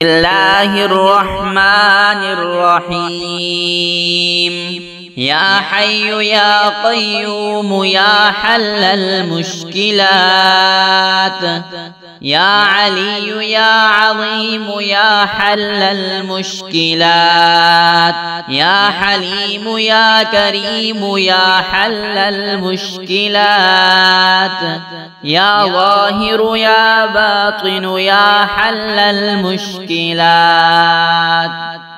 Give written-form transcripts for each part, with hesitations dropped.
الله الرحمن الرحيم يا حي يا قيوم يا حل المشكلات يا علي يا عظيم يا حل المشكلات يا حليم يا كريم يا حل المشكلات يا ظاهر يا باطن يا حل المشكلات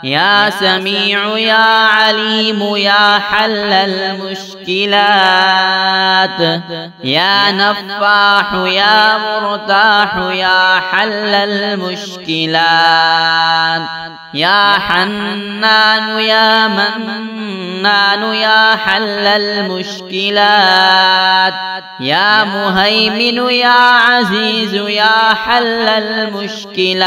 يا سميع يا عليم يا حل المشكلات يا نفاح يا مرتاح يا حل المشكلات يا حنان يا منان يا حل المشكلات يا مهيمن يا عزيز يا حل المشكلات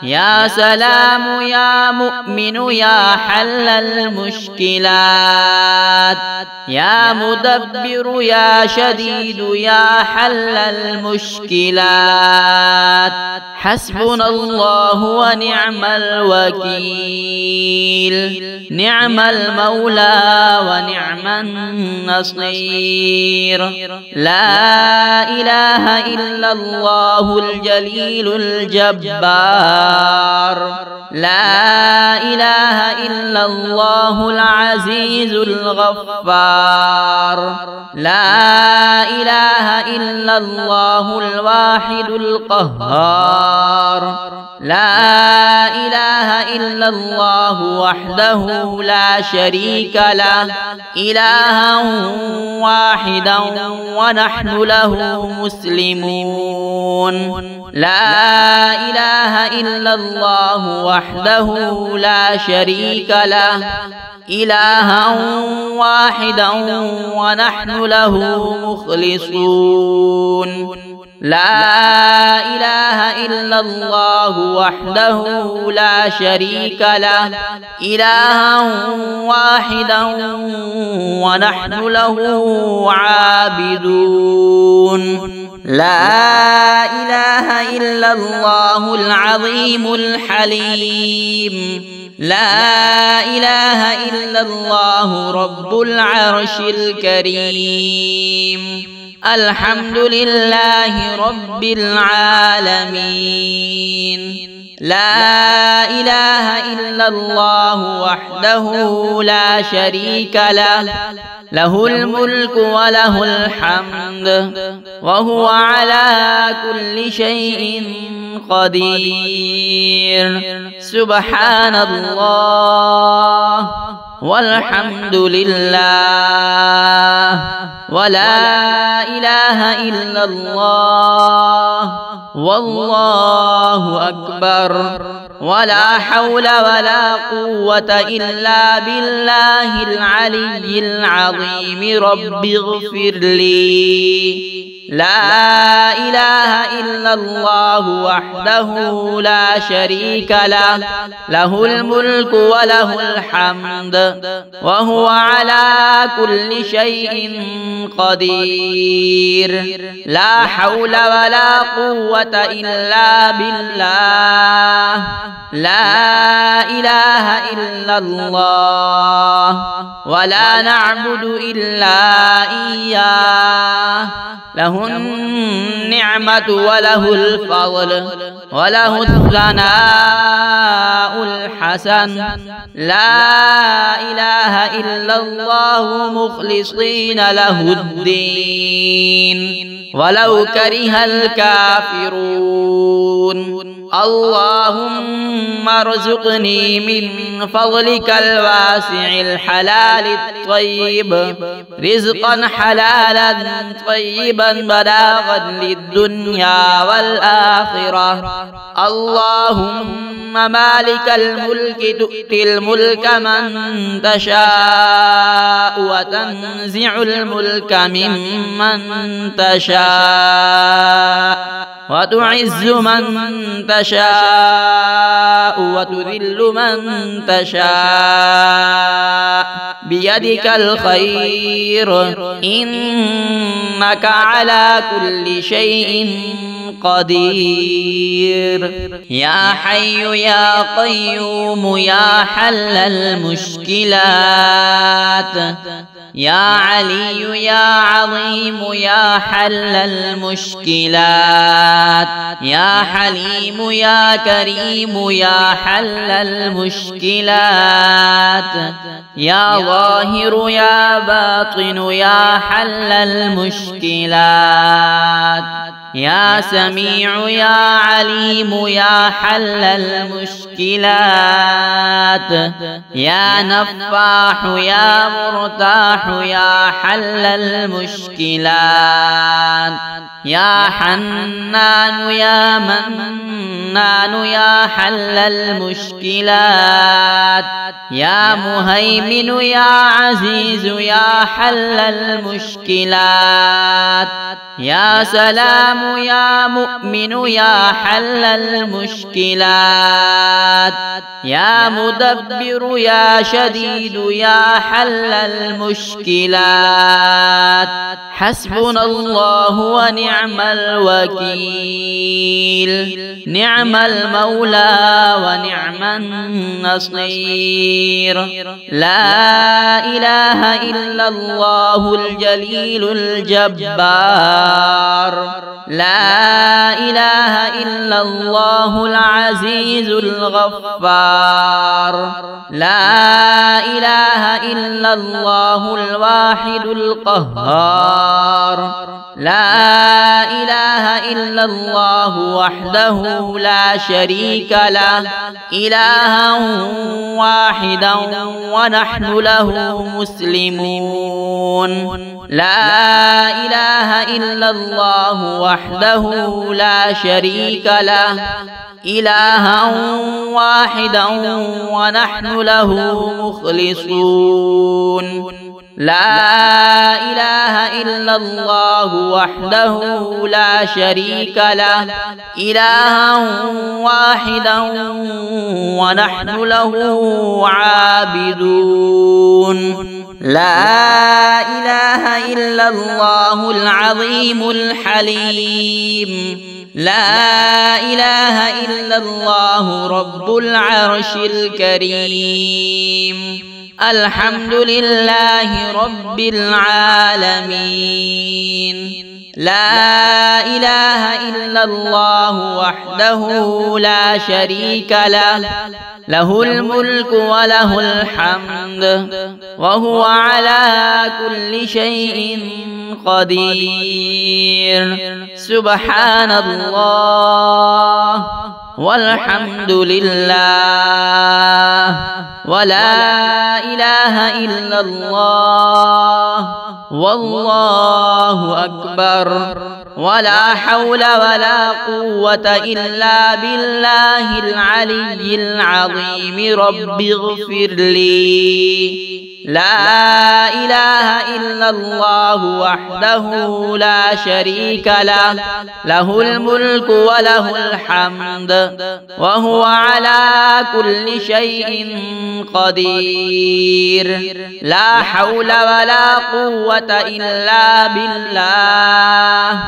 يا سلام يا مؤمن يا حل المشكلات يا مدبر يا شديد يا حل المشكلات حسبنا الله ونعم الوكيل نعم المولى ونعم النصير لا إله إلا الله الجليل الجبار لا إله إلا الله العزيز الغفار لا إله إلا الله الواحد القهار لا إله إلا الله وحده لا شريك له إلها واحدا ونحن له مسلمون لا إله إلا الله وحده لا شريك له إلها واحدا ونحن له مخلصون لا إله إلا الله وحده لا شريك له إلها واحدا ونحن له عابدون لا إله إلا الله العظيم الحليم لا إله إلا الله رب العرش الكريم الحمد لله رب العالمين لا إله إلا الله وحده لا شريك له له الملك وله الحمد وهو على كل شيء قدير سبحان الله والحمد لله ولا إله إلا الله والله أكبر ولا حول ولا قوة إلا بالله العلي العظيم رب اغفر لي لا إله إلا الله وحده لا شريك له له الملك وله الحمد وهو على كل شيء قدير لا حول ولا قوة إلا بالله لا إله إلا الله ولا نعبد إلا إياه له النعمة وله الفضل وله الثناء الحسن لا إله إلا الله مخلصين له الدين ولو كره الكافرون اللهم ارزقني من فضلك الواسع الحلال الطيب رزقا حلالا طيبا بلاغا للدنيا والآخرة اللهم مالك الملك تؤتي الملك من تشاء وتنزع الملك ممن تشاء وتعز من تشاء وتذل من تشاء بيدك الخير إنك على كل شيء قدير. يا حي يا قيوم يا حل المشكلات، يا علي يا عظيم يا حل المشكلات، يا حليم يا كريم يا حل المشكلات، يا ظاهر يا باطن يا حل المشكلات، يا سميع يا عليم يا حل المشكلات، يا نفاح يا مرتاح يا حل المشكلات، يا حنان يا منان يا حل المشكلات، يا مهيمن يا عزيز يا حل المشكلات، يا سلام يا مؤمن يا حل المشكلات، يا مدبر يا شديد يا حل المشكلات. حسبنا الله ونعم الوكيل، نعم المولى ونعم النصير. لا إله إلا الله الجليل الجبار، لا إله إلا الله العزيز الغفار، لا إله إلا الله الواحد القهار، لا إله إلا الله وحده لا شريك له، إلها واحدا ونحن له مسلمون. لا إله إلا الله وحده لا شريك له، إلها واحدا ونحن له مخلصون. لا إله إلا الله وحده لا شريك له، إلها واحدا ونحن له عابدون. لا إله إلا الله العظيم الحليم، لا إله إلا الله رب العرش الكريم. الحمد لله رب العالمين. لا إله إلا الله وحده لا شريك له، له الملك وله الحمد وهو على كل شيء قدير. سبحان الله والحمد لله ولا إله إلا الله والله أكبر، ولا حول ولا قوة إلا بالله العلي العظيم. رب اغفر لي. لا إله إلا الله وحده لا شريك له، له الملك وله الحمد وهو على كل شيء قدير. لا حول ولا قوة إلا بالله.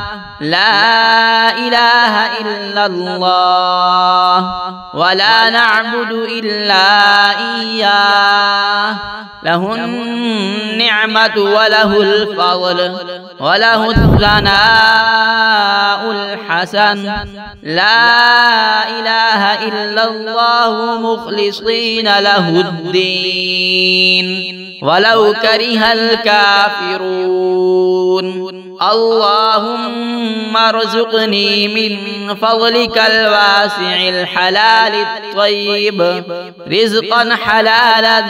لا إله إلا الله ولا نعبد إلا إياه، له النعمة وله الفضل وله الثناء الحسن. لا إله إلا الله مخلصين له الدين ولو كره الكافرون. اللهم ارزقني من فضلك الواسع الحلال الطيب رزقا حلالا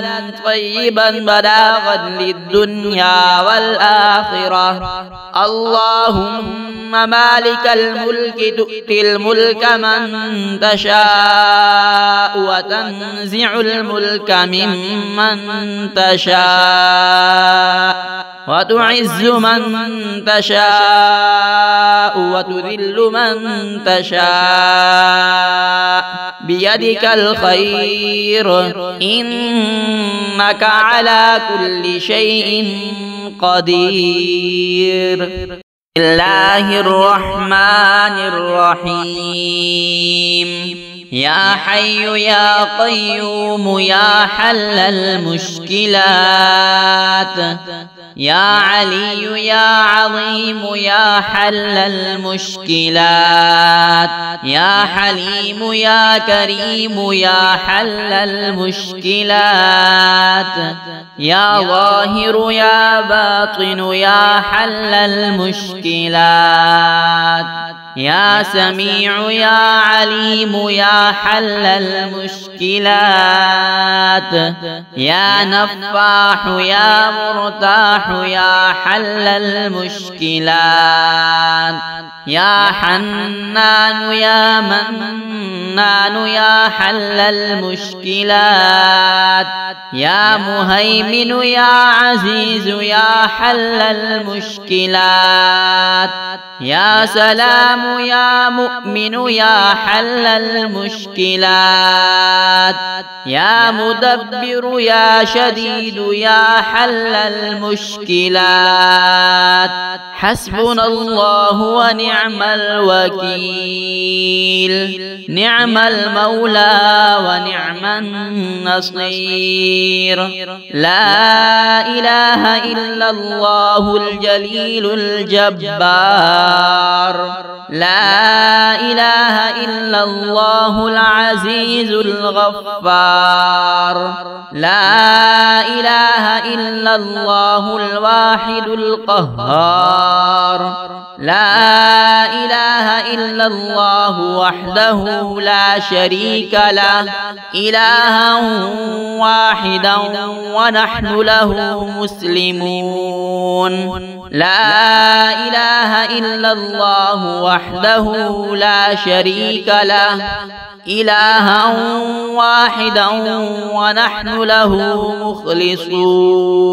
طيبا بلاغا للدنيا والآخرة. اللهم مالك الملك تؤتي الملك من تشاء وتنزع الملك ممن تشاء وتعز من تشاء وتذل من تشاء بيدك الخير، إنك على كل شيء قدير. الله الرحمن الرحيم يا حي يا قيوم يا حل المشكلات يا علي يا عظيم يا حل المشكلات يا حليم يا كريم يا حل المشكلات يا ظاهر يا باطن يا حل المشكلات يا سميع يا عليم يا حل المشكلات يا نفاح يا مرتاح يا حل المشكلات يا حنان يا منان يا حل المشكلات يا مهيمن يا عزيز يا حل المشكلات يا سلام يا مؤمن يا حل المشكلات يا مدبر يا شديد يا حل المشكلات حسبنا الله ونعم الوكيل نعم المولى ونعم النصير لا إله إلا الله الجليل الجبار لا إله إلا الله العزيز الغفار لا إله إلا الله الواحد القهار لا إله إلا الله وحده لا شريك له إلها واحدا ونحن له مسلمون لا إله إلا الله وحده لا شريك له إلها واحدا ونحن له مخلصون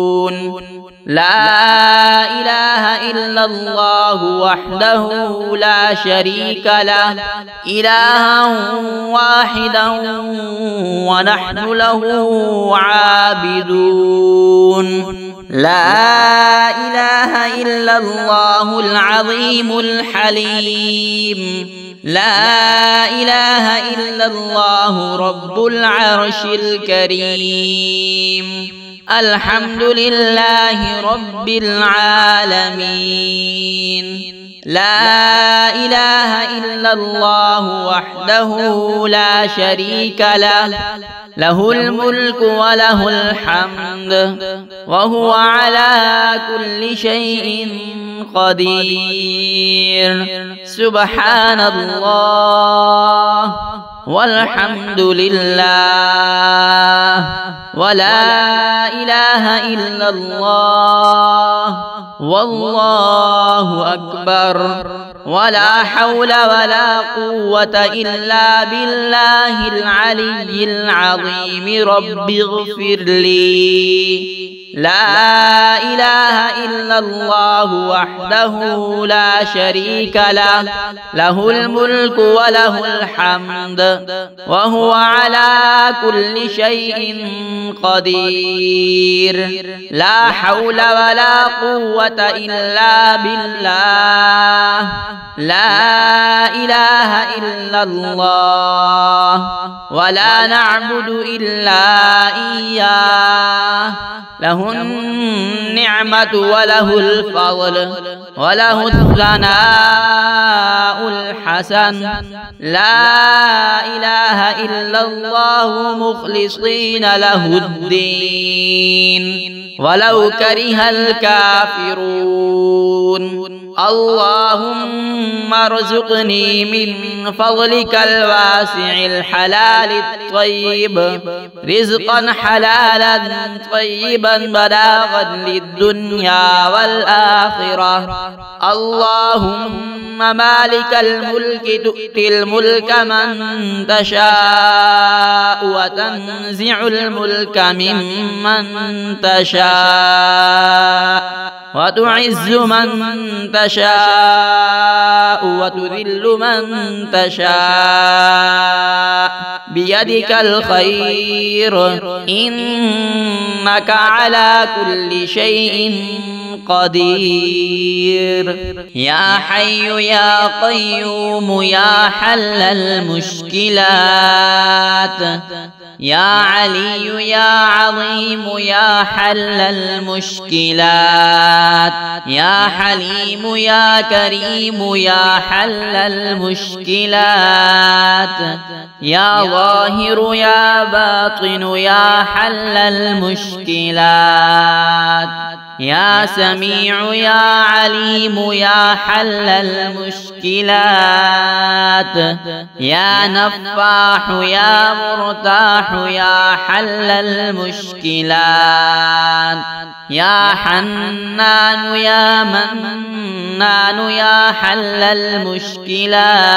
لا إله إلا الله وحده لا شريك له إلها واحدا ونحن له عابدون لا إله إلا الله العظيم الحليم لا إله إلا الله رب العرش الكريم الحمد لله رب العالمين لا إله إلا الله وحده لا شريك له له الملك وله الحمد وهو على كل شيء قدير سبحان الله والحمد لله ولا إله إلا الله والله أكبر ولا حول ولا قوة إلا بالله العلي العظيم رب اغفر لي لا إله إلا الله وحده لا شريك له له الملك وله الحمد وهو على كل شيء قدير لا حول ولا قوة إلا بالله لا إله إلا الله ولا نعبد إلا إياه له النعمة وله الفضل وله الثناء الحسن لا إله إلا الله مخلصين له الدين ولو كره الكافرون اللهم ارزقني من فضلك الواسع الحلال الطيب رزقا حلالا طيبا بلاغا للدنيا والآخرة اللهم مالك الملك تؤتي الملك من تشاء وتنزع الملك ممن تشاء وتعز من تشاء وتذل من تشاء بيدك الخير إنك على كل شيء قدير يا حي يا قيوم يا حل المشكلات يا علي يا عظيم يا حل المشكلات يا حليم يا كريم يا حل المشكلات يا ظاهر يا باطن يا حل المشكلات يا سميع يا عليم يا حل المشكلات يا نفاح يا مرتاح يا حل المشكلات يا حنان يا منان يا حل المشكلات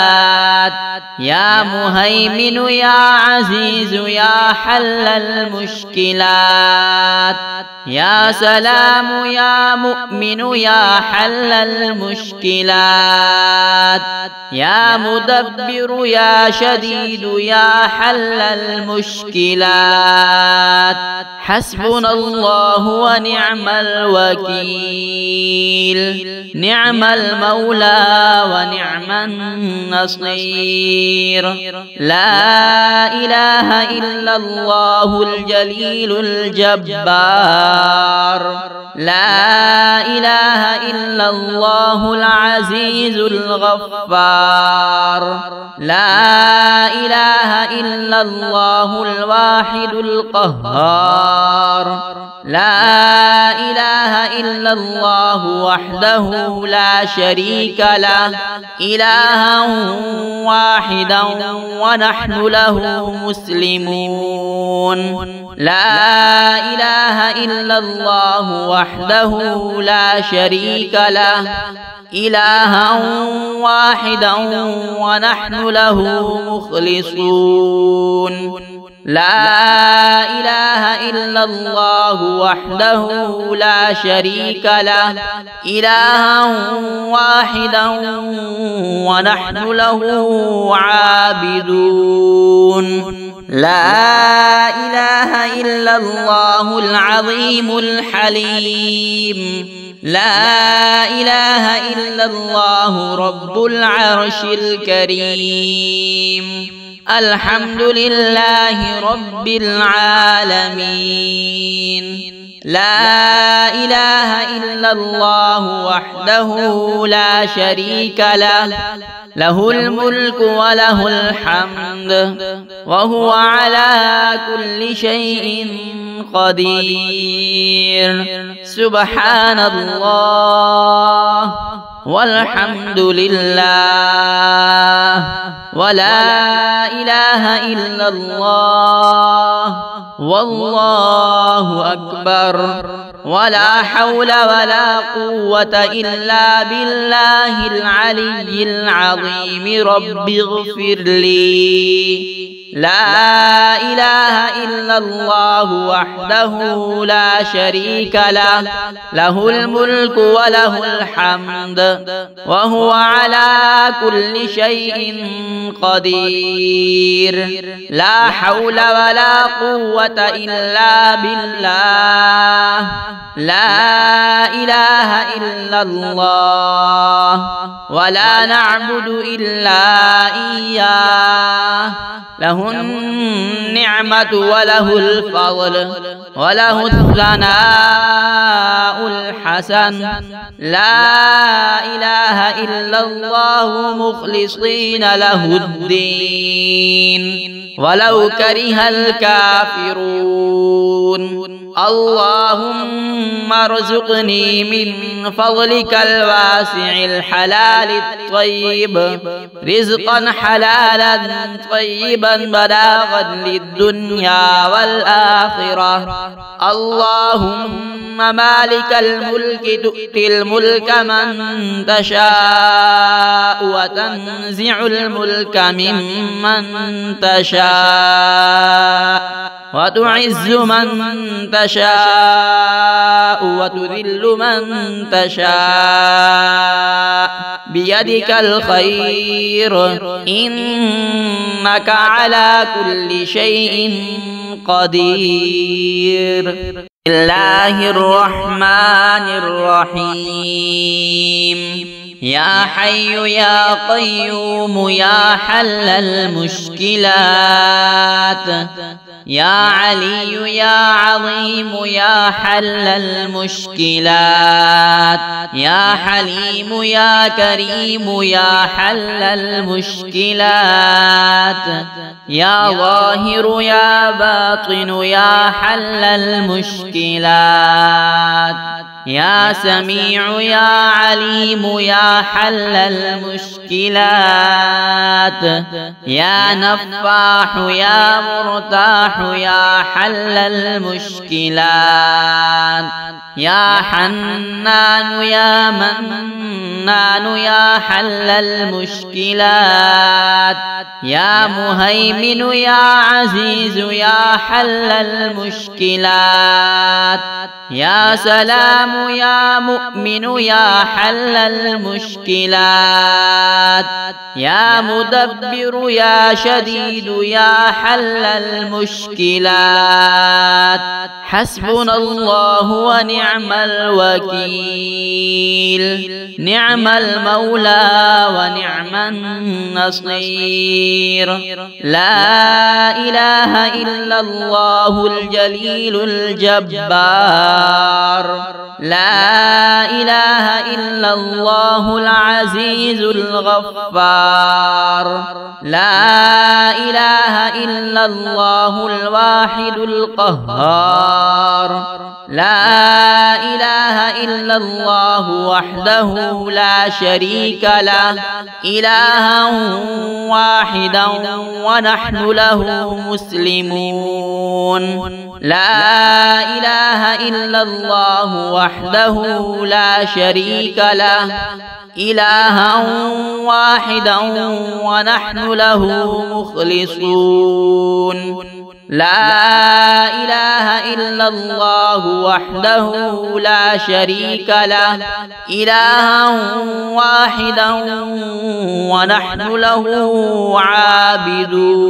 يا مهيمن يا عزيز يا حل المشكلات يا سلام يا مؤمن يا حل المشكلات يا مدبر يا شديد يا حل المشكلات حسبنا الله ونعم الوكيل نعم المولى ونعم النصير لا إله إلا الله الجليل الجبار لا إله إلا الله العزيز الغفار لا إله إلا الله الواحد القهار لا إله إلا الله وحده لا شريك له إلها واحدا ونحن له مسلمون لا إله إلا الله وحده لا شريك له إلها واحدا ونحن له مخلصون لا إله إلا الله وحده لا شريك له إلها واحدا ونحن له عابدون لا إله إلا الله العظيم الحليم لا إله إلا الله رب العرش الكريم الحمد لله رب العالمين لا إله إلا الله وحده لا شريك له له الملك وله الحمد وهو على كل شيء قدير سبحان الله والحمد لله ولا إله إلا الله والله أكبر ولا حول ولا قوة إلا بالله العلي العظيم رب اغفر لي لا إله إلا الله وحده لا شريك له له الملك وله الحمد وهو على كل شيء قدير لا حول ولا قوة إلا بالله لا إله إلا الله ولا نعبد إلا إياه له النعمة وله الفضل وله الثناء الحسن لا إله إلا الله مخلصين له الدين ولو كره الكافرون اللهم ارزقني من فضلك الواسع الحلال الطيب رزقا حلالا طيبا بلاغا للدنيا والآخرة اللهم مالك الملك تؤتي الملك من تشاء وتنزع الملك ممن تشاء وتعز من تشاء وتذل من تشاء بيدك الخير إنك على كل شيء قدير. الله الرحمن الرحيم يا حي يا قيوم يا حل المشكلات يا علي يا عظيم يا حل المشكلات يا حليم يا كريم يا حل المشكلات يا ظاهر يا باطن يا حل المشكلات يا سميع يا عليم يا حل المشكلات يا نفاح يا مرتاح يا حل المشكلات يا حنان يا منان يا حل المشكلات يا مهيمن يا عزيز يا حل المشكلات يا سلام يا مؤمن يا حل المشكلات يا مدبر يا شديد يا حل المشكلات حسبنا الله ونعم الوكيل نعم المولى ونعم النصير لا إله إلا الله الجليل الجبار لا إله إلا الله العزيز الغفار لا إله إلا الله الواحد القهار لا إله إلا الله وحده لا شريك له إلها واحدا ونحن له مسلمون لا إله إلا الله وحده لا شريك له إلها واحدا ونحن له مخلصون لا إله إلا الله وحده لا شريك له إلها واحدا ونحن له عابدون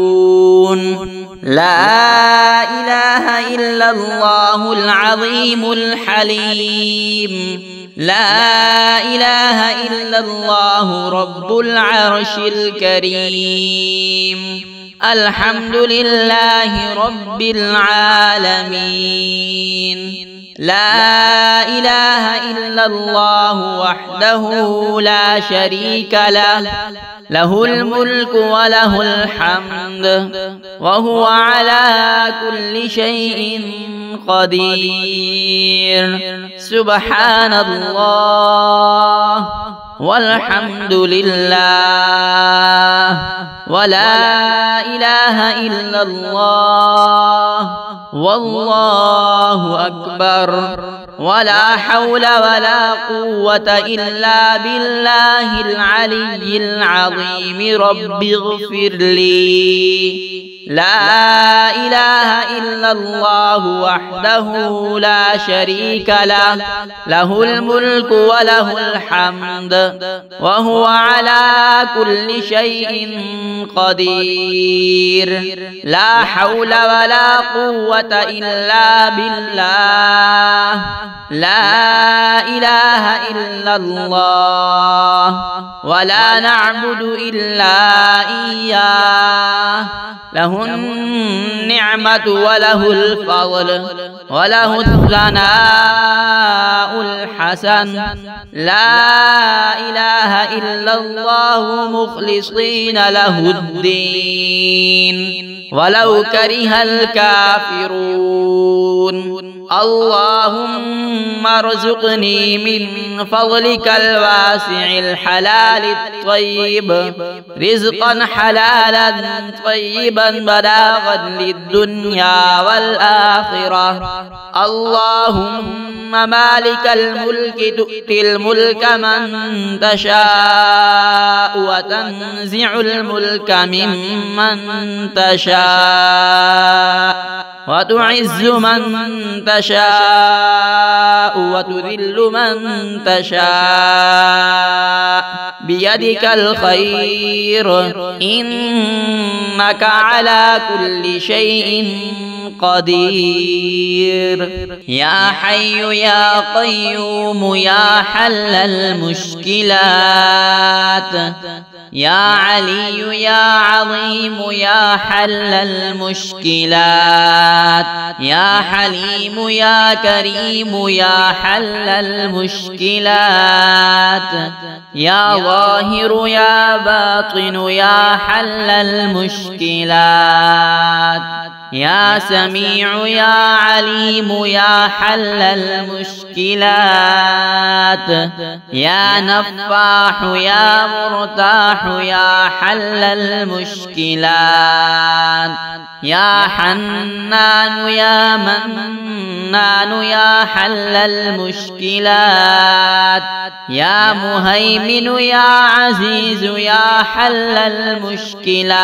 لا إله إلا الله العظيم الحليم لا إله إلا الله رب العرش الكريم الحمد لله رب العالمين لا إله إلا الله وحده لا شريك له له الملك وله الحمد وهو على كل شيء قدير سبحان الله والحمد لله ولا إله إلا الله والله أكبر ولا حول ولا قوة إلا بالله العلي العظيم رب اغفر لي لا إله إلا الله وحده لا شريك له له الملك وله الحمد وهو على كل شيء قدير لا حول ولا قوة إلا بالله لا إله إلا الله ولا نعبد إلا إياه له النعمة وله الفضل وله الثناء الحسن لا إله إلا الله مخلصين له الدين ولو كره الكافرون اللهم ارزقني من فضلك الواسع الحلال الطيب رزقا حلالا طيبا بلاغا للدنيا والآخرة اللهم مالك الملك تؤتي الملك من تشاء وتنزع الملك ممن تشاء وتعز من تشاء وتذل من تشاء بيدك الخير إنك على كل شيء قدير يا حي يا قيوم يا حل المشكلات يا علي يا عظيم يا حل المشكلات يا حليم يا كريم يا حل المشكلات يا ظاهر يا باطن يا حل المشكلات يا سميع يا عليم يا حل المشكلات يا نفاح يا مرتاح يا حل المشكلات يا حنان يا منان يا حل المشكلات يا مهيمن يا عزيز يا حل المشكلات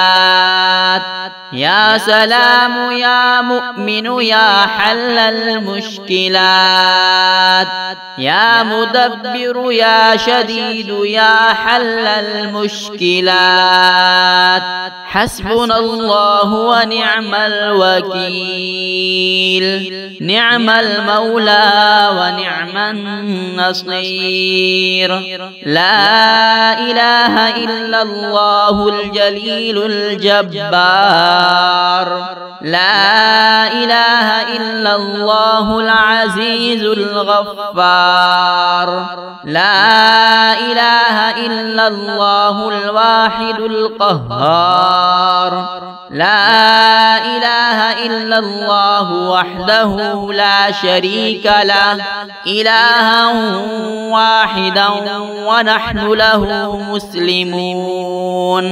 يا سلام يا مؤمن يا حل المشكلات يا مدبر يا شديد يا حل المشكلات حسبنا الله ونعم الوكيل نعم المولى ونعم النصير لا إله إلا الله الجليل الجبار لا إله إلا الله العزيز الغفار لا إله إلا الله الواحد القهار لا إله إلا الله وحده لا شريك له إلها واحدا ونحن له مسلمون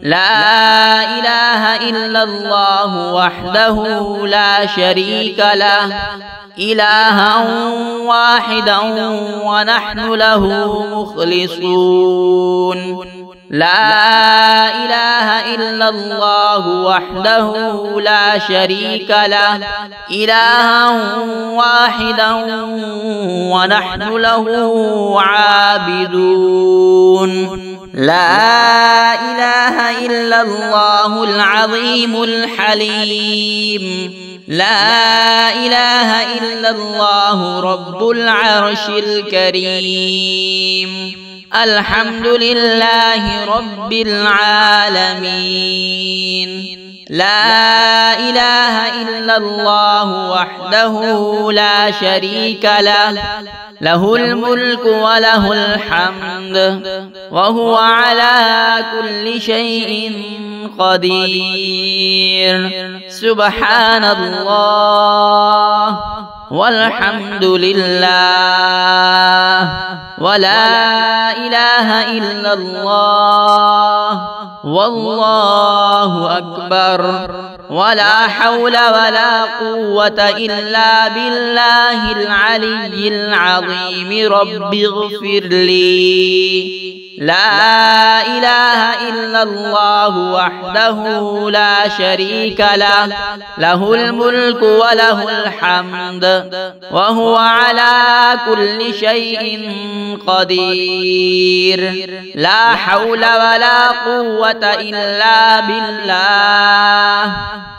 لا إله إلا الله وحده لا شريك له إلها واحدا ونحن له مخلصون لا إله إلا الله وحده لا شريك له إلها واحدا ونحن له عابدون لا إله إلا الله العظيم الحليم لا إله إلا الله رب العرش الكريم الحمد لله رب العالمين لا إله إلا الله وحده لا شريك له له الملك وله الحمد وهو على كل شيء قدير سبحان الله والحمد لله ولا إله إلا الله والله أكبر ولا حول ولا قوة إلا بالله العلي العظيم رب اغفر لي لا إله إلا الله وحده لا شريك له له الملك وله الحمد وهو على كل شيء قدير لا حول ولا قوة إلا بالله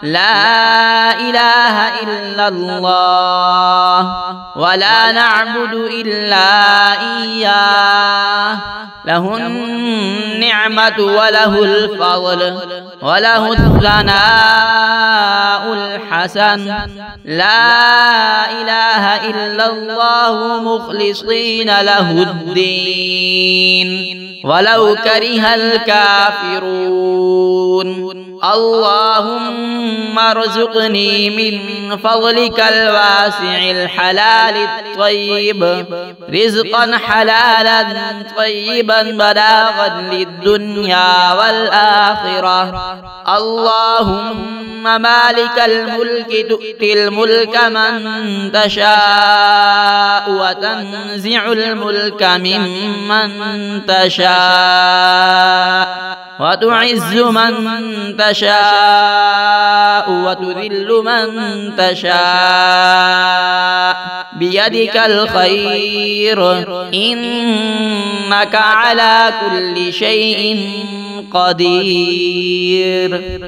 لا إله إلا الله ولا نعبد إلا إياه له النعمة وله الفضل وله الثناء الحسن لا إله إلا الله مخلصين له الدين ولو كره الكافرون اللهم ارزقني من فضلك الواسع الحلال الطيب رزقا حلالا طيبا بلاغا للدنيا والآخرة اللهم مالك الملك تؤتي الملك من تشاء وتنزع الملك ممن تشاء وتعز من تشاء وتذل من تشاء بيدك الخير إنك على كل شيء قدير.